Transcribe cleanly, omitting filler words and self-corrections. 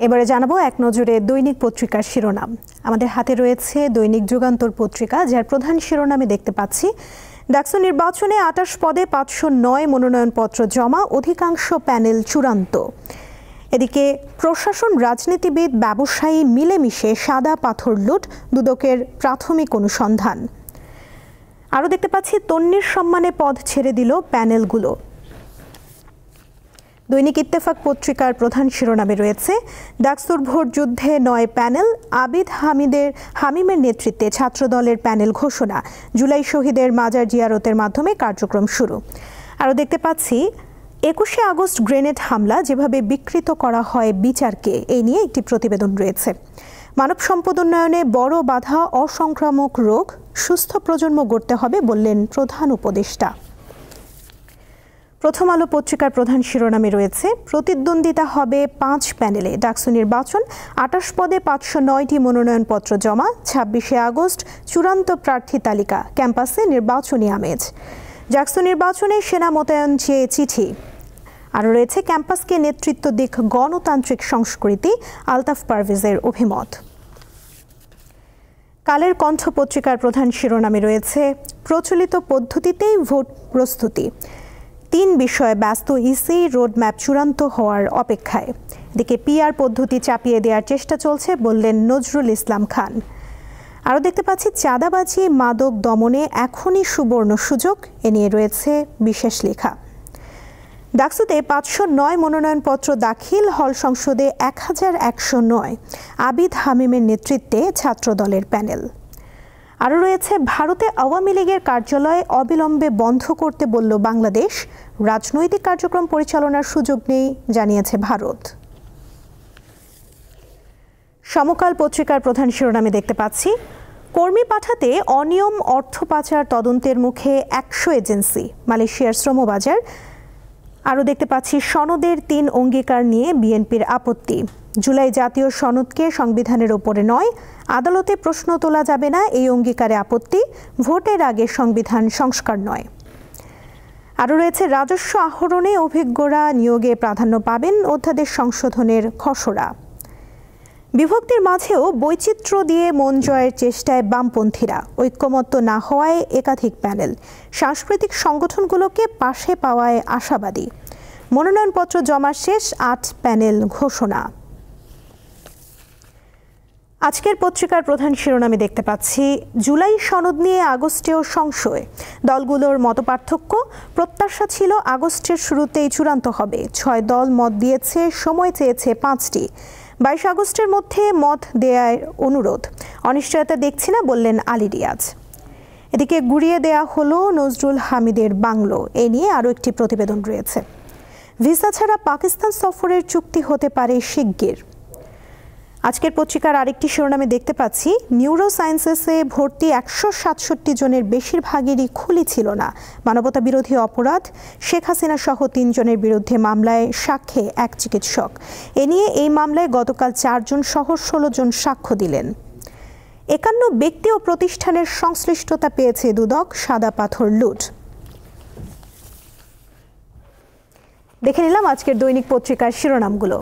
এবারে জানাবো এক নজরে দৈনিক পত্রিকার শিরোনাম। আমাদের হাতে রয়েছে দৈনিক যুগান্তর পত্রিকা, যার প্রধান শিরোনামে দেখতে পাচ্ছি ডাকসু নির্বাচনে ২৮ পদে ৫০৯ মনোনয়নপত্র জমা, অধিকাংশ প্যানেল চূড়ান্ত। এদিকে প্রশাসন, রাজনীতিবিদ, ব্যবসায়ী মিলেমিশে সাদা পাথর লুট, দুদকের প্রাথমিক অনুসন্ধান। আরও দেখতে পাচ্ছি তন্বীর সম্মানে পদ ছেড়ে দিল প্যানেলগুলো। দৈনিক ইত্তেফাক পত্রিকার প্রধান শিরোনামে রয়েছে ডাকসুর ভোট যুদ্ধে ৯ প্যানেল, আবিদ হামিমের নেতৃত্বে ছাত্রদলের প্যানেল ঘোষণা, জুলাই শহীদের মাজার জিয়ারতের মাধ্যমে কার্যক্রম শুরু। আরও দেখতে পাচ্ছি ২১শে আগস্ট গ্রেনেড হামলা যেভাবে বিকৃত করা হয় বিচারকে, এই নিয়ে একটি প্রতিবেদন রয়েছে। মানব সম্পদ উন্নয়নে বড় বাধা অসংক্রামক রোগ, সুস্থ প্রজন্ম গড়তে হবে বললেন প্রধান উপদেষ্টা। প্রথম আলো পত্রিকার প্রধান শিরোনামে রয়েছে প্রতিদ্বন্দ্বিতা হবে ৫ প্যানেলে, ডাকসু নির্বাচন ২৮ পদে ৫০৯টি মনোনয়নপত্র জমা, ২৬শে আগস্ট চূড়ান্ত প্রার্থী তালিকা, ক্যাম্পাসে নির্বাচনী আমেজ। ডাকসু নির্বাচনে সেনা মোতায়েন চেয়ে চিঠি। আরও রয়েছে ক্যাম্পাসকে নেতৃত্ব দিক গণতান্ত্রিক সংস্কৃতি, আলতাফ পারভেজের অভিমত। কালের কণ্ঠ পত্রিকার প্রধান শিরোনামে রয়েছে প্রচলিত পদ্ধতিতেই ভোট প্রস্তুতি, ৩ বিষয়ে ব্যস্ত ইসি, রোডম্যাপ চূড়ান্ত হওয়ার অপেক্ষায়। এদিকে পিআর পদ্ধতি চাপিয়ে দেওয়ার চেষ্টা চলছে বললেন নজরুল ইসলাম খান। আরও দেখতে পাচ্ছি চাঁদাবাজি, মাদক দমনে এখনই সুবর্ণ সুযোগ, এ নিয়ে রয়েছে বিশেষ লেখা। ডাকসুতে ৫০৯ মনোনয়নপত্র দাখিল, হল সংসদে ১১০৯, আবিদ হামিমের নেতৃত্বে ছাত্রদলের প্যানেল। আরও রয়েছে ভারতে আওয়ামী লীগের কার্যালয় অবিলম্বে বন্ধ করতে বলল বাংলাদেশ, রাজনৈতিক কার্যক্রম পরিচালনার সুযোগ নেই জানিয়েছে ভারত। সমকাল পত্রিকার প্রধান শিরোনামে দেখতে পাচ্ছি কর্মী পাঠাতে অনিয়ম, অর্থ পাচার তদন্তের মুখে ১০০ এজেন্সি, মালয়েশিয়ার শ্রমবাজার। আরও দেখতে পাচ্ছি সনদের ৩ অঙ্গীকার নিয়ে বিএনপির আপত্তি, জুলাই জাতীয় সনদকে সংবিধানের ওপরে নয়, আদালতে প্রশ্ন তোলা যাবে না, এই অঙ্গীকারে আপত্তি, ভোটের আগে সংবিধান সংস্কার নয়। আরও রয়েছে রাজস্ব আহরণে অভিজ্ঞরা নিয়োগে প্রাধান্য পাবেন, অধ্যাদেশ সংশোধনের খসড়া। বিভক্তির মাঝেও বৈচিত্র্য দিয়ে মন জয়ের চেষ্টায় বামপন্থীরা, ঐক্যমত্য না হওয়ায় একাধিক প্যানেল, সাংস্কৃতিক সংগঠনগুলোকে পাশে পাওয়ায় আশাবাদী। মনোনয়নপত্র জমা শেষ, ৮ প্যানেল ঘোষণা। আজকের পত্রিকার প্রধান শিরোনামে দেখতে পাচ্ছি জুলাই সনদ নিয়ে আগস্টেও সংশয়, দলগুলোর মতপার্থক্য, প্রত্যাশা ছিল আগস্টের শুরুতেই চূড়ান্ত হবে, ৬ দল মত দিয়েছে, সময় চেয়েছে ৫টি, ২২ আগস্টের মধ্যে মত দেয়ার অনুরোধ, অনিশ্চয়তা দেখছি না বললেন আলী রিয়াজ। এদিকে গুড়িয়ে দেয়া হলো নজরুল হামিদের বাংলো, এ নিয়ে আরও একটি প্রতিবেদন রয়েছে। ভিসা ছাড়া পাকিস্তান সফরের চুক্তি হতে পারে শিগগির। আজকের পত্রিকার আরেকটি শিরোনামে দেখতে পাচ্ছি নিউরো সায়েন্সেসে ভর্তি ১৬৭ জনের বেশিরভাগেরই খুলি ছিল না, মানবতা বিরোধী অপরাধ, শেখ হাসিনা সহ ৩ জনের বিরুদ্ধে মামলায় সাক্ষ্যে ১ চিকিৎসক। এ নিয়ে এই মামলায় গতকাল ৪ জন সহ ১৬ জন সাক্ষ্য দিলেন। ৫১ ব্যক্তি ও প্রতিষ্ঠানের সংশ্লিষ্টতা পেয়েছে দুদক, সাদা পাথর লুট। দেখে নিলাম আজকের দৈনিক পত্রিকার শিরোনামগুলো।